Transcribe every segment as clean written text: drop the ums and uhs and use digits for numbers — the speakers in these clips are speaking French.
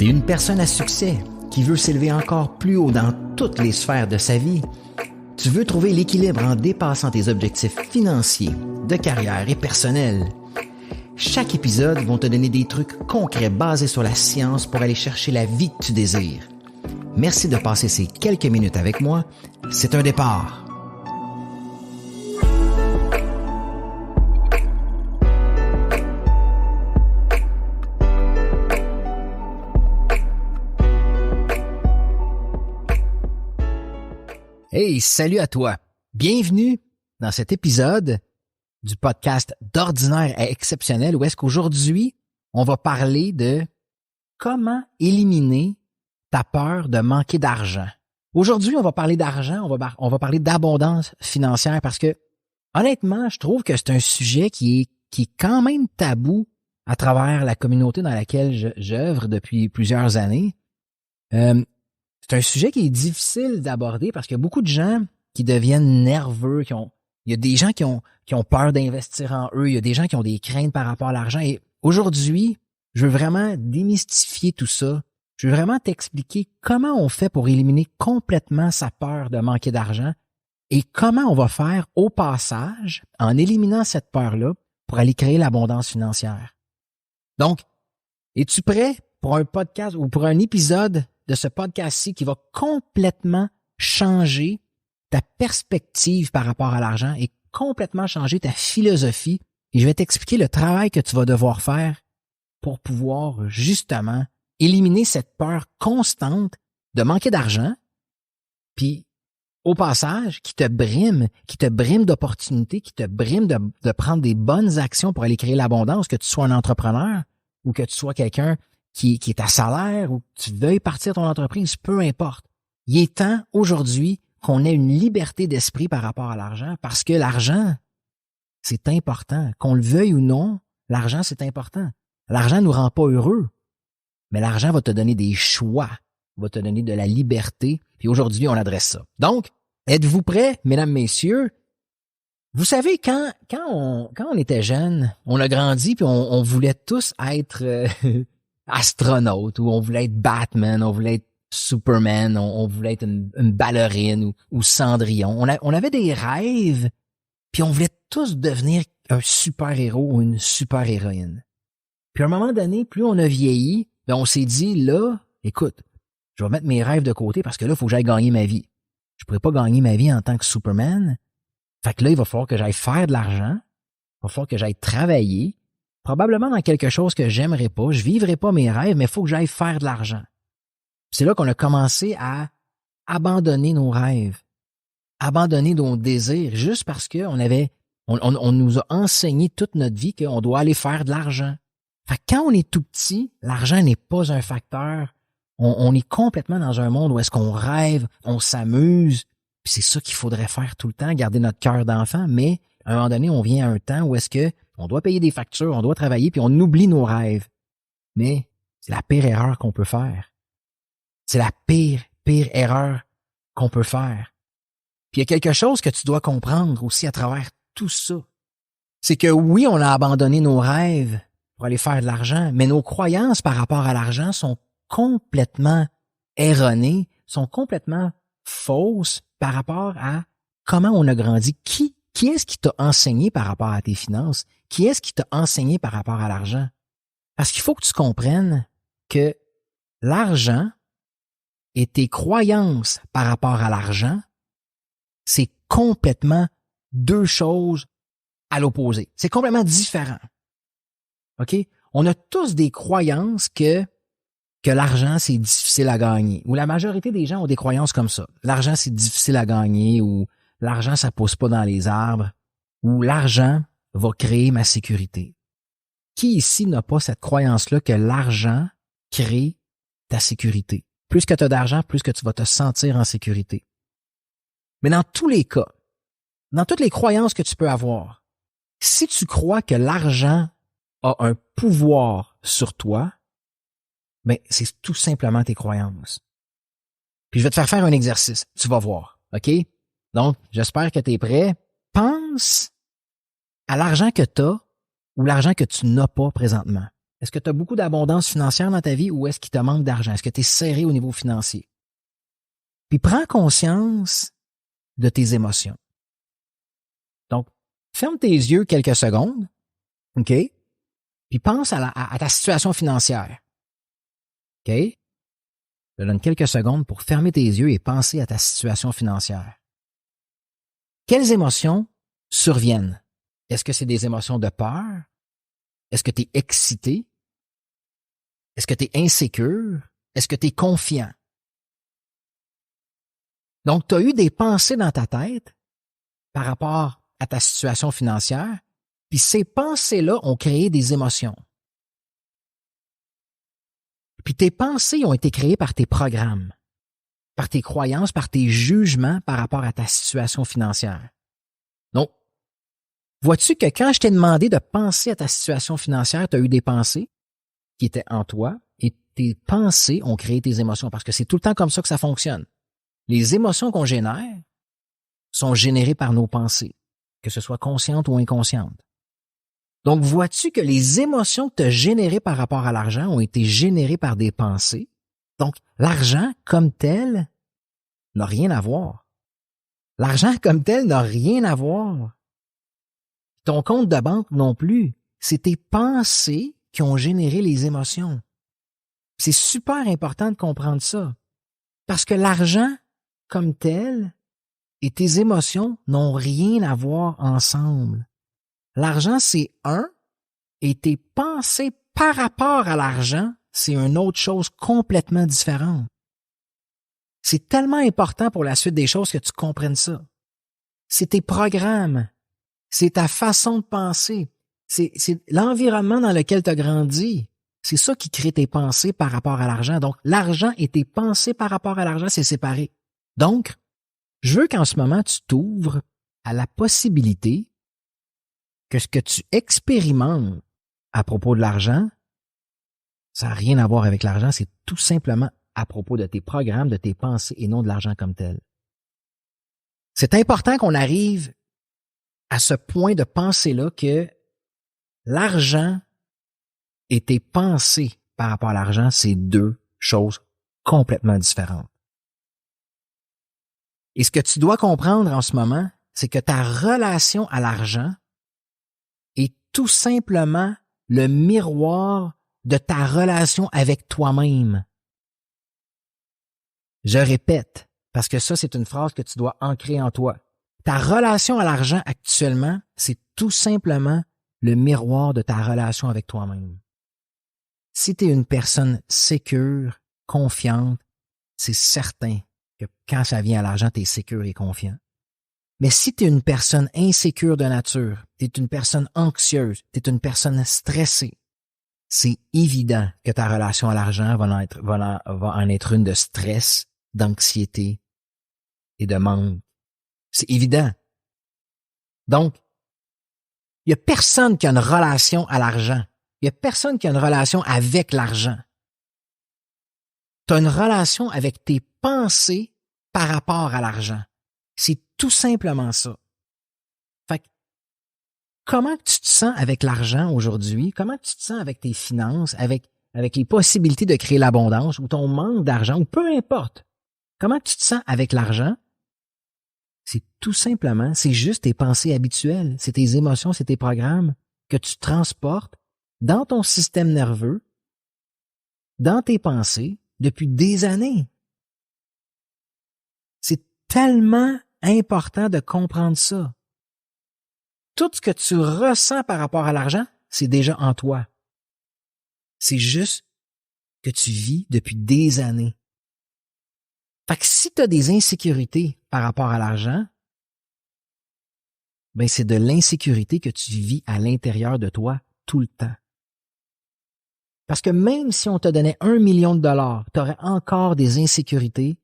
T'es une personne à succès qui veut s'élever encore plus haut dans toutes les sphères de sa vie. Tu veux trouver l'équilibre en dépassant tes objectifs financiers, de carrière et personnels. Chaque épisode va te donner des trucs concrets basés sur la science pour aller chercher la vie que tu désires. Merci de passer ces quelques minutes avec moi. C'est un départ. Hey, salut à toi. Bienvenue dans cet épisode du podcast d'ordinaire à exceptionnel où est-ce qu'aujourd'hui, on va parler de comment éliminer ta peur de manquer d'argent. Aujourd'hui, on va parler d'argent, on va parler d'abondance financière parce que, honnêtement, je trouve que c'est un sujet qui est quand même tabou à travers la communauté dans laquelle j'œuvre depuis plusieurs années. C'est un sujet qui est difficile d'aborder parce qu'il y a beaucoup de gens qui deviennent nerveux, il y a des gens qui ont peur d'investir en eux, il y a des gens qui ont des craintes par rapport à l'argent. Et aujourd'hui, je veux vraiment démystifier tout ça. Je veux vraiment t'expliquer comment on fait pour éliminer complètement sa peur de manquer d'argent et comment on va faire au passage, en éliminant cette peur-là, pour aller créer l'abondance financière. Donc, es-tu prêt pour un podcast ou pour un épisode de ce podcast-ci qui va complètement changer ta perspective par rapport à l'argent et complètement changer ta philosophie. Et je vais t'expliquer le travail que tu vas devoir faire pour pouvoir justement éliminer cette peur constante de manquer d'argent, puis au passage, qui te brime d'opportunités, qui te brime de prendre des bonnes actions pour aller créer l'abondance, que tu sois un entrepreneur ou que tu sois quelqu'un qui est à salaire ou que tu veuilles partir de ton entreprise, peu importe. Il est temps aujourd'hui qu'on ait une liberté d'esprit par rapport à l'argent parce que l'argent, c'est important. Qu'on le veuille ou non, l'argent, c'est important. L'argent nous rend pas heureux, mais l'argent va te donner des choix, va te donner de la liberté. Puis aujourd'hui, on adresse ça. Donc, êtes-vous prêts, mesdames, messieurs? Vous savez, quand on était jeunes, on a grandi puis on voulait tous être astronaute, ou on voulait être Batman, on voulait être Superman, on voulait être une ballerine ou Cendrillon. On avait des rêves, puis on voulait tous devenir un super-héros ou une super-héroïne. Puis à un moment donné, plus on a vieilli, ben on s'est dit, là, écoute, je vais mettre mes rêves de côté parce que là, il faut que j'aille gagner ma vie. Je pourrais pas gagner ma vie en tant que Superman. Fait que là, il va falloir que j'aille faire de l'argent, il va falloir que j'aille travailler, probablement dans quelque chose que j'aimerais pas, je vivrai pas mes rêves, mais il faut que j'aille faire de l'argent. C'est là qu'on a commencé à abandonner nos rêves, abandonner nos désirs, juste parce que on nous a enseigné toute notre vie qu'on doit aller faire de l'argent. Fait que quand on est tout petit, l'argent n'est pas un facteur. On est complètement dans un monde où est-ce qu'on rêve, on s'amuse, puis c'est ça qu'il faudrait faire tout le temps, garder notre cœur d'enfant, mais à un moment donné, on vient à un temps où est-ce que on doit payer des factures, on doit travailler, puis on oublie nos rêves. Mais c'est la pire erreur qu'on peut faire. C'est la pire erreur qu'on peut faire. Puis il y a quelque chose que tu dois comprendre aussi à travers tout ça. C'est que oui, on a abandonné nos rêves pour aller faire de l'argent, mais nos croyances par rapport à l'argent sont complètement erronées, sont complètement fausses par rapport à comment on a grandi. Qui est-ce qui t'a enseigné par rapport à tes finances? Qui est-ce qui t'a enseigné par rapport à l'argent? Parce qu'il faut que tu comprennes que l'argent et tes croyances par rapport à l'argent, c'est complètement deux choses à l'opposé. C'est complètement différent. OK? On a tous des croyances que l'argent, c'est difficile à gagner. Ou la majorité des gens ont des croyances comme ça. L'argent, c'est difficile à gagner, ou l'argent, ça pousse pas dans les arbres, ou l'argent va créer ma sécurité. Qui ici n'a pas cette croyance-là que l'argent crée ta sécurité? Plus que tu as d'argent, plus que tu vas te sentir en sécurité. Mais dans tous les cas, dans toutes les croyances que tu peux avoir, si tu crois que l'argent a un pouvoir sur toi, ben c'est tout simplement tes croyances. Puis je vais te faire un exercice, tu vas voir, OK? Donc, j'espère que tu es prêt. Pense à l'argent que tu as ou l'argent que tu n'as pas présentement. Est-ce que tu as beaucoup d'abondance financière dans ta vie ou est-ce qu'il te manque d'argent? Est-ce que tu es serré au niveau financier? Puis prends conscience de tes émotions. Donc, ferme tes yeux quelques secondes, OK? Puis pense à ta situation financière. OK? Je te donne quelques secondes pour fermer tes yeux et penser à ta situation financière. Quelles émotions surviennent? Est-ce que c'est des émotions de peur? Est-ce que tu es excité? Est-ce que tu es insécure? Est-ce que tu es confiant? Donc, tu as eu des pensées dans ta tête par rapport à ta situation financière, puis ces pensées-là ont créé des émotions. Puis tes pensées ont été créées par tes programmes, par tes croyances, par tes jugements par rapport à ta situation financière. Donc, vois-tu que quand je t'ai demandé de penser à ta situation financière, tu as eu des pensées qui étaient en toi et tes pensées ont créé tes émotions parce que c'est tout le temps comme ça que ça fonctionne. Les émotions qu'on génère sont générées par nos pensées, que ce soit conscientes ou inconscientes. Donc, vois-tu que les émotions que tu as générées par rapport à l'argent ont été générées par des pensées? Donc, l'argent comme tel n'a rien à voir. L'argent comme tel n'a rien à voir. Ton compte de banque non plus. C'est tes pensées qui ont généré les émotions. C'est super important de comprendre ça. Parce que l'argent comme tel et tes émotions n'ont rien à voir ensemble. L'argent, c'est un, et tes pensées par rapport à l'argent, c'est une autre chose complètement différente. C'est tellement important pour la suite des choses que tu comprennes ça. C'est tes programmes, c'est ta façon de penser, c'est l'environnement dans lequel tu as grandi. C'est ça qui crée tes pensées par rapport à l'argent. Donc, l'argent et tes pensées par rapport à l'argent, c'est séparé. Donc, je veux qu'en ce moment, tu t'ouvres à la possibilité que ce que tu expérimentes à propos de l'argent, ça n'a rien à voir avec l'argent, c'est tout simplement à propos de tes programmes, de tes pensées et non de l'argent comme tel. C'est important qu'on arrive à ce point de pensée-là que l'argent et tes pensées par rapport à l'argent, c'est deux choses complètement différentes. Et ce que tu dois comprendre en ce moment, c'est que ta relation à l'argent est tout simplement le miroir de ta relation avec toi-même. Je répète, parce que ça, c'est une phrase que tu dois ancrer en toi. Ta relation à l'argent actuellement, c'est tout simplement le miroir de ta relation avec toi-même. Si tu es une personne sécure, confiante, c'est certain que quand ça vient à l'argent, tu es sécure et confiant. Mais si tu es une personne insécure de nature, tu es une personne anxieuse, tu es une personne stressée, c'est évident que ta relation à l'argent va en être une de stress, d'anxiété et de manque. C'est évident. Donc, il n'y a personne qui a une relation à l'argent. Il n'y a personne qui a une relation avec l'argent. Tu as une relation avec tes pensées par rapport à l'argent. C'est tout simplement ça. Fait que, comment tu te sens avec l'argent aujourd'hui? Comment tu te sens avec tes finances, avec les possibilités de créer l'abondance ou ton manque d'argent, ou peu importe. Comment tu te sens avec l'argent? C'est tout simplement, c'est juste tes pensées habituelles, c'est tes émotions, c'est tes programmes que tu transportes dans ton système nerveux, dans tes pensées, depuis des années. C'est tellement important de comprendre ça. Tout ce que tu ressens par rapport à l'argent, c'est déjà en toi. C'est juste que tu vis depuis des années. Fait que si tu as des insécurités par rapport à l'argent, ben c'est de l'insécurité que tu vis à l'intérieur de toi tout le temps. Parce que même si on te donnait 1 million de dollars, tu aurais encore des insécurités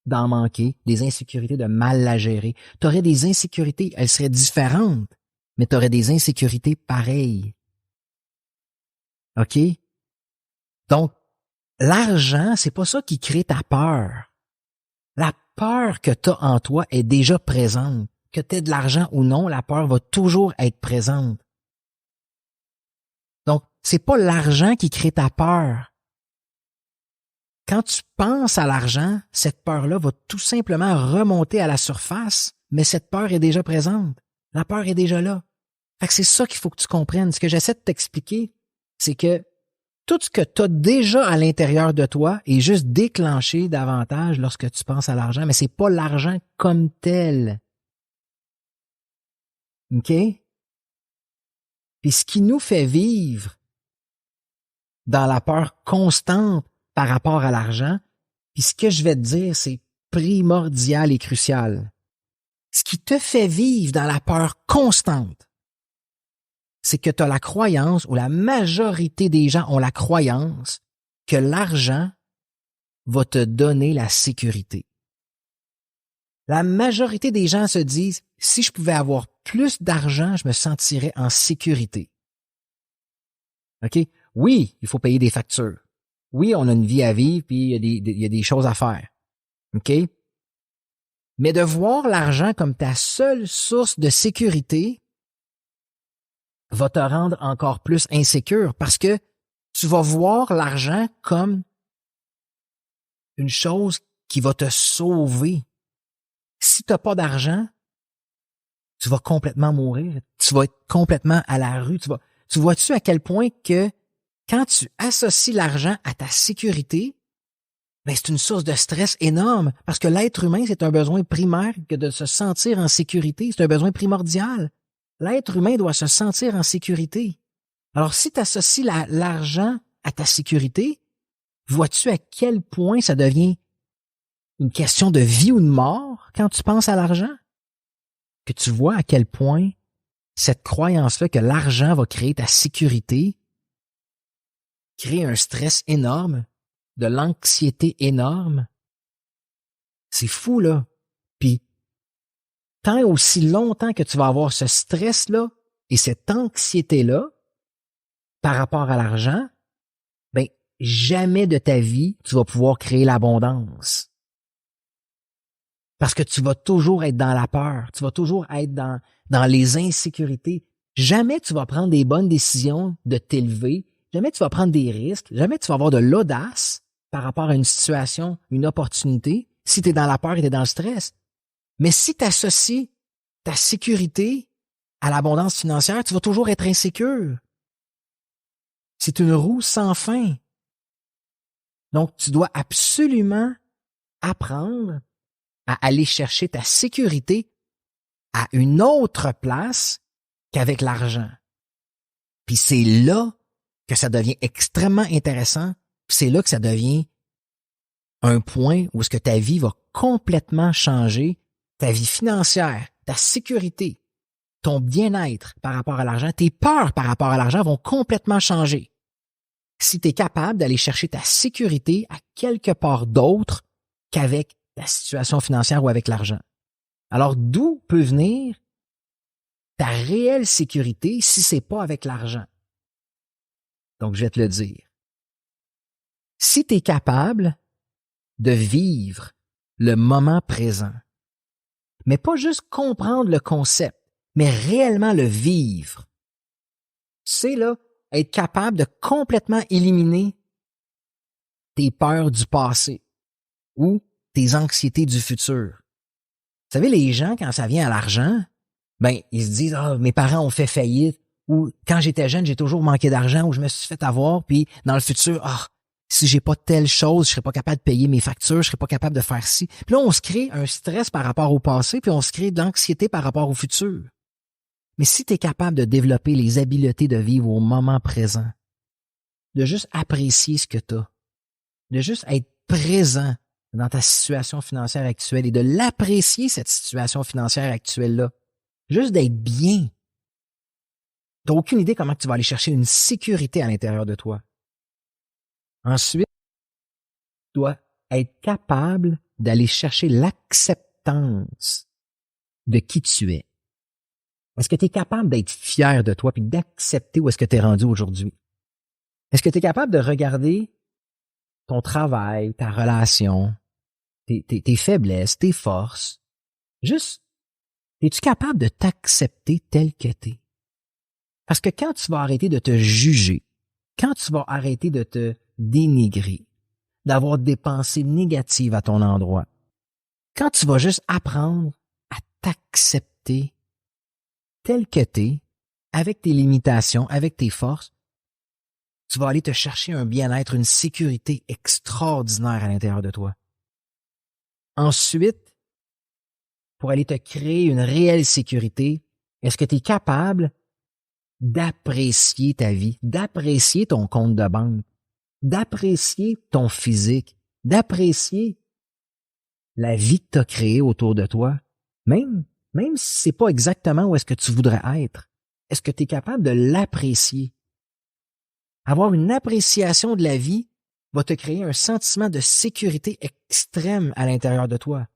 d'en manquer, des insécurités de mal la gérer. Tu aurais des insécurités, elles seraient différentes, mais tu aurais des insécurités pareilles. OK? Donc, l'argent, c'est pas ça qui crée ta peur. La peur que tu as en toi est déjà présente. Que tu aies de l'argent ou non, la peur va toujours être présente. Donc, c'est pas l'argent qui crée ta peur. Quand tu penses à l'argent, cette peur-là va tout simplement remonter à la surface, mais cette peur est déjà présente. La peur est déjà là. Fait que c'est ça qu'il faut que tu comprennes. Ce que j'essaie de t'expliquer, c'est que tout ce que tu as déjà à l'intérieur de toi est juste déclenché davantage lorsque tu penses à l'argent, mais c'est pas l'argent comme tel. OK? Puis ce qui nous fait vivre dans la peur constante par rapport à l'argent, puis ce que je vais te dire, c'est primordial et crucial. Ce qui te fait vivre dans la peur constante, c'est que tu as la croyance, ou la majorité des gens ont la croyance que l'argent va te donner la sécurité. La majorité des gens se disent, si je pouvais avoir plus d'argent, je me sentirais en sécurité. OK? Oui, il faut payer des factures. Oui, on a une vie à vivre, puis il y a des choses à faire. OK? Mais de voir l'argent comme ta seule source de sécurité va te rendre encore plus insécure parce que tu vas voir l'argent comme une chose qui va te sauver. Si tu n'as pas d'argent, tu vas complètement mourir. Tu vas être complètement à la rue. Tu vois-tu à quel point que quand tu associes l'argent à ta sécurité, ben c'est une source de stress énorme parce que l'être humain, c'est un besoin primaire que de se sentir en sécurité. C'est un besoin primordial. L'être humain doit se sentir en sécurité. Alors, si tu associes l'argent à ta sécurité, vois-tu à quel point ça devient une question de vie ou de mort quand tu penses à l'argent? Que tu vois à quel point cette croyance-là que l'argent va créer ta sécurité crée un stress énorme, de l'anxiété énorme. C'est fou, là. Puis, tant aussi longtemps que tu vas avoir ce stress-là et cette anxiété-là par rapport à l'argent, ben, jamais de ta vie, tu vas pouvoir créer l'abondance. Parce que tu vas toujours être dans la peur, tu vas toujours être dans les insécurités. Jamais tu vas prendre des bonnes décisions de t'élever, jamais tu vas prendre des risques, jamais tu vas avoir de l'audace par rapport à une situation, une opportunité, si tu es dans la peur et tu es dans le stress. Mais si tu associes ta sécurité à l'abondance financière, tu vas toujours être insécure. C'est une roue sans fin. Donc, tu dois absolument apprendre à aller chercher ta sécurité à une autre place qu'avec l'argent. Puis c'est là que ça devient extrêmement intéressant, puis c'est là que ça devient un point où est-ce que ta vie va complètement changer, ta vie financière, ta sécurité, ton bien-être par rapport à l'argent, tes peurs par rapport à l'argent vont complètement changer. Si tu es capable d'aller chercher ta sécurité à quelque part d'autre qu'avec ta situation financière ou avec l'argent. Alors, d'où peut venir ta réelle sécurité si c'est pas avec l'argent? Donc, je vais te le dire. Si tu es capable de vivre le moment présent, mais pas juste comprendre le concept, mais réellement le vivre, tu sais, là, être capable de complètement éliminer tes peurs du passé ou tes anxiétés du futur. Vous savez, les gens, quand ça vient à l'argent, ben, ils se disent, ah, mes parents ont fait faillite, ou quand j'étais jeune, j'ai toujours manqué d'argent, ou je me suis fait avoir, puis dans le futur, ah, si j'ai pas telle chose, je serais pas capable de payer mes factures, je serais pas capable de faire ci. Puis là, on se crée un stress par rapport au passé, puis on se crée de l'anxiété par rapport au futur. Mais si tu es capable de développer les habiletés de vivre au moment présent, de juste apprécier ce que tu as, de juste être présent dans ta situation financière actuelle et de l'apprécier, cette situation financière actuelle-là. Juste d'être bien. Tu n'as aucune idée comment tu vas aller chercher une sécurité à l'intérieur de toi. Ensuite, tu dois être capable d'aller chercher l'acceptance de qui tu es. Est-ce que tu es capable d'être fier de toi et d'accepter où est-ce que tu es rendu aujourd'hui? Est-ce que tu es capable de regarder ton travail, ta relation, tes faiblesses, tes forces? Juste, es-tu capable de t'accepter tel que t'es? Parce que quand tu vas arrêter de te juger, quand tu vas arrêter de te dénigrer, d'avoir des pensées négatives à ton endroit, quand tu vas juste apprendre à t'accepter tel que t'es, avec tes limitations, avec tes forces, tu vas aller te chercher un bien-être, une sécurité extraordinaire à l'intérieur de toi. Ensuite, pour aller te créer une réelle sécurité, est-ce que tu es capable d'apprécier ta vie, d'apprécier ton compte de banque, d'apprécier ton physique, d'apprécier la vie que tu as créée autour de toi, même si c'est pas exactement où est-ce que tu voudrais être. Est-ce que tu es capable de l'apprécier? Avoir une appréciation de la vie va te créer un sentiment de sécurité extrême à l'intérieur de toi.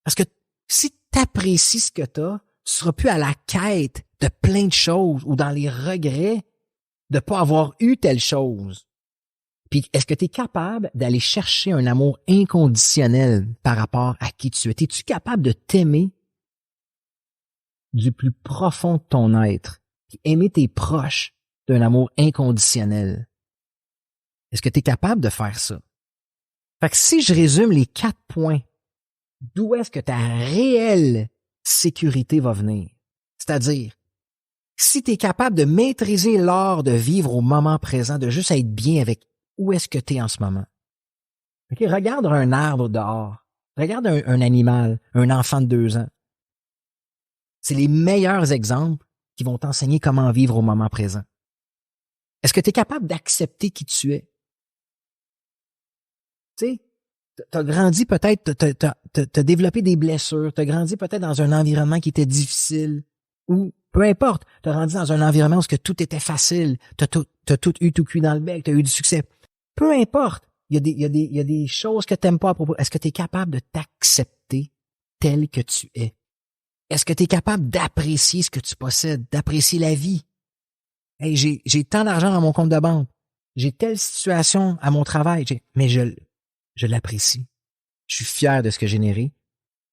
Parce que si tu apprécies ce que tu as, tu seras plus à la quête de plein de choses ou dans les regrets de pas avoir eu telle chose. Puis est-ce que tu es capable d'aller chercher un amour inconditionnel par rapport à qui tu es? Es-tu capable de t'aimer du plus profond de ton être? Puis aimer tes proches d'un amour inconditionnel? Est-ce que tu es capable de faire ça? Fait que si je résume les 4 points, d'où est-ce que ta réelle sécurité va venir? C'est-à-dire, si tu es capable de maîtriser l'art de vivre au moment présent, de juste être bien avec où est-ce que tu es en ce moment. Okay, regarde un arbre dehors. Regarde un animal, un enfant de 2 ans. C'est les meilleurs exemples qui vont t'enseigner comment vivre au moment présent. Est-ce que tu es capable d'accepter qui tu es? Tu sais, tu as grandi peut-être, tu as développé des blessures, tu as grandi peut-être dans un environnement qui était difficile, ou peu importe, tu as grandi dans un environnement où tout était facile, tu as tout eu tout cuit dans le bec, tu as eu du succès. Peu importe, il y a des choses que tu n'aimes pas à propos. Est-ce que tu es capable de t'accepter tel que tu es? Est-ce que tu es capable d'apprécier ce que tu possèdes, d'apprécier la vie? Hey, j'ai tant d'argent dans mon compte de banque, j'ai telle situation à mon travail, mais je l'apprécie. Je suis fier de ce que j'ai généré,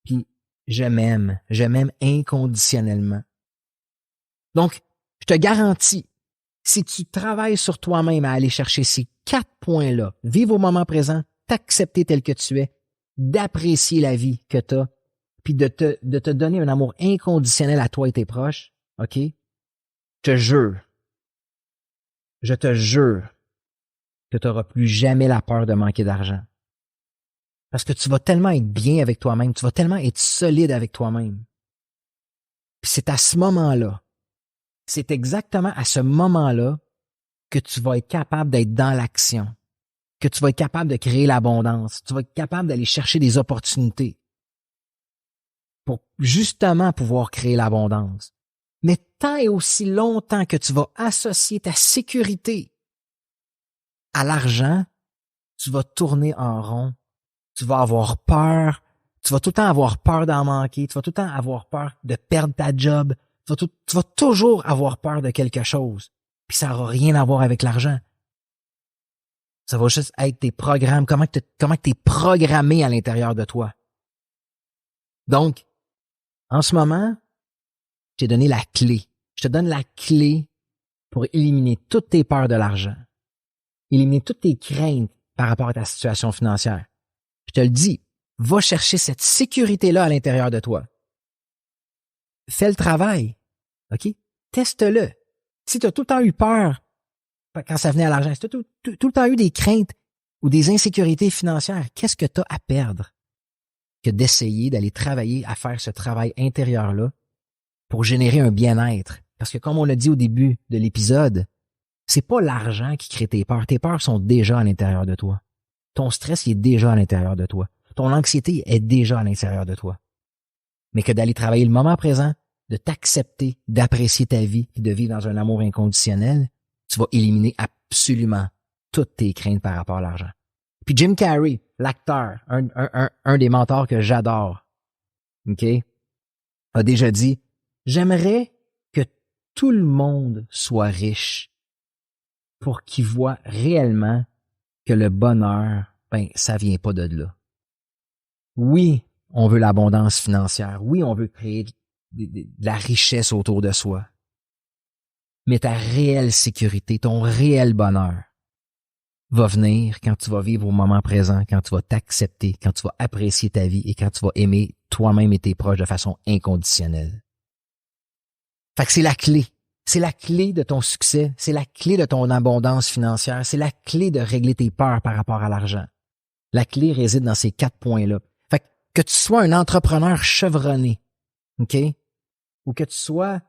puis je m'aime inconditionnellement. Donc, je te garantis, si tu travailles sur toi-même à aller chercher ces 4 points-là, vivre au moment présent, t'accepter tel que tu es, d'apprécier la vie que tu as, puis de te donner un amour inconditionnel à toi et tes proches, OK? Je te jure que tu n'auras plus jamais la peur de manquer d'argent. Parce que tu vas tellement être bien avec toi-même, tu vas tellement être solide avec toi-même. Puis c'est à ce moment-là, c'est exactement à ce moment-là que tu vas être capable d'être dans l'action, que tu vas être capable de créer l'abondance, tu vas être capable d'aller chercher des opportunités pour justement pouvoir créer l'abondance. Mais tant et aussi longtemps que tu vas associer ta sécurité à l'argent, tu vas tourner en rond, tu vas avoir peur, tu vas tout le temps avoir peur d'en manquer, tu vas tout le temps avoir peur de perdre ta job, tu vas toujours avoir peur de quelque chose. Puis ça n'aura rien à voir avec l'argent. Ça va juste être tes programmes, comment tu es programmé à l'intérieur de toi. Donc, en ce moment, je t'ai donné la clé. Je te donne la clé pour éliminer toutes tes peurs de l'argent, éliminer toutes tes craintes par rapport à ta situation financière. Je te le dis, va chercher cette sécurité-là à l'intérieur de toi. Fais le travail, OK? Teste-le. Si tu as tout le temps eu peur quand ça venait à l'argent, si tu as tout le temps eu des craintes ou des insécurités financières, qu'est-ce que tu as à perdre que d'essayer d'aller travailler à faire ce travail intérieur-là pour générer un bien-être? Parce que comme on l'a dit au début de l'épisode, c'est pas l'argent qui crée tes peurs. Tes peurs sont déjà à l'intérieur de toi. Ton stress, il est déjà à l'intérieur de toi. Ton anxiété est déjà à l'intérieur de toi. Mais que d'aller travailler le moment présent, de t'accepter, d'apprécier ta vie et de vivre dans un amour inconditionnel, tu vas éliminer absolument toutes tes craintes par rapport à l'argent. Puis Jim Carrey, l'acteur, un des mentors que j'adore, OK, a déjà dit, j'aimerais que tout le monde soit riche pour qu'il voit réellement que le bonheur, ça vient pas de là. Oui, on veut l'abondance financière. Oui, on veut créer de la richesse autour de soi. Mais ta réelle sécurité, ton réel bonheur va venir quand tu vas vivre au moment présent, quand tu vas t'accepter, quand tu vas apprécier ta vie et quand tu vas aimer toi-même et tes proches de façon inconditionnelle. Fait que c'est la clé. C'est la clé de ton succès. C'est la clé de ton abondance financière. C'est la clé de régler tes peurs par rapport à l'argent. La clé réside dans ces 4 points-là. Fait que tu sois un entrepreneur chevronné, OK? Ou que tu sois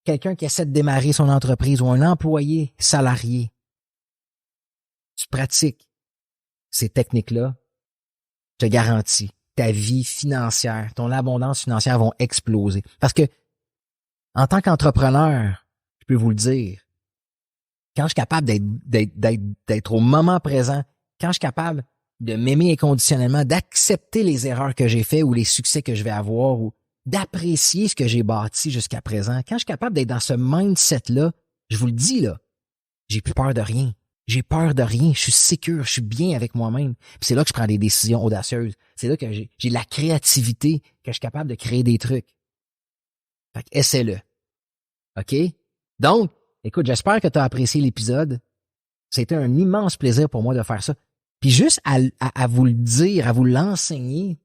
quelqu'un qui essaie de démarrer son entreprise ou un employé salarié, tu pratiques ces techniques-là, je te garantis, ta vie financière, ton abondance financière vont exploser. Parce que, en tant qu'entrepreneur, je peux vous le dire, quand je suis capable d'être au moment présent, quand je suis capable de m'aimer inconditionnellement, d'accepter les erreurs que j'ai faites ou les succès que je vais avoir ou d'apprécier ce que j'ai bâti jusqu'à présent, quand je suis capable d'être dans ce mindset-là, je vous le dis là, j'ai plus peur de rien. J'ai peur de rien, je suis sécure, je suis bien avec moi-même. Puis c'est là que je prends des décisions audacieuses. C'est là que j'ai la créativité, que je suis capable de créer des trucs. Fait que essaie-le. OK? Donc, écoute, j'espère que tu as apprécié l'épisode. C'était un immense plaisir pour moi de faire ça. Puis juste à vous le dire, à vous l'enseigner,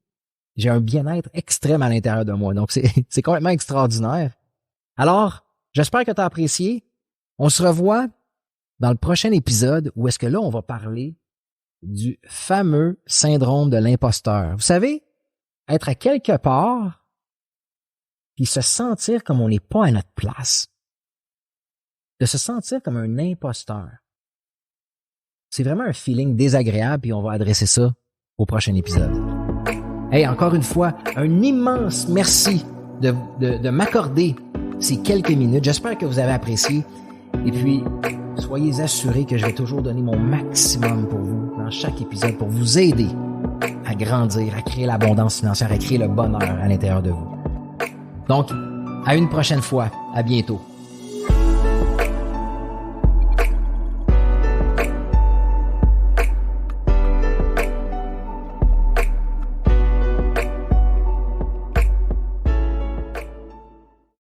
j'ai un bien-être extrême à l'intérieur de moi. Donc, c'est complètement extraordinaire. Alors, j'espère que tu as apprécié. On se revoit dans le prochain épisode où est-ce que là, on va parler du fameux syndrome de l'imposteur. Vous savez, être à quelque part puis se sentir comme on n'est pas à notre place. De se sentir comme un imposteur. C'est vraiment un feeling désagréable puis on va adresser ça au prochain épisode. Hey, encore une fois, un immense merci de m'accorder ces quelques minutes. J'espère que vous avez apprécié. Et puis, soyez assurés que je vais toujours donner mon maximum pour vous dans chaque épisode pour vous aider à grandir, à créer l'abondance financière, à créer le bonheur à l'intérieur de vous. Donc, à une prochaine fois. À bientôt.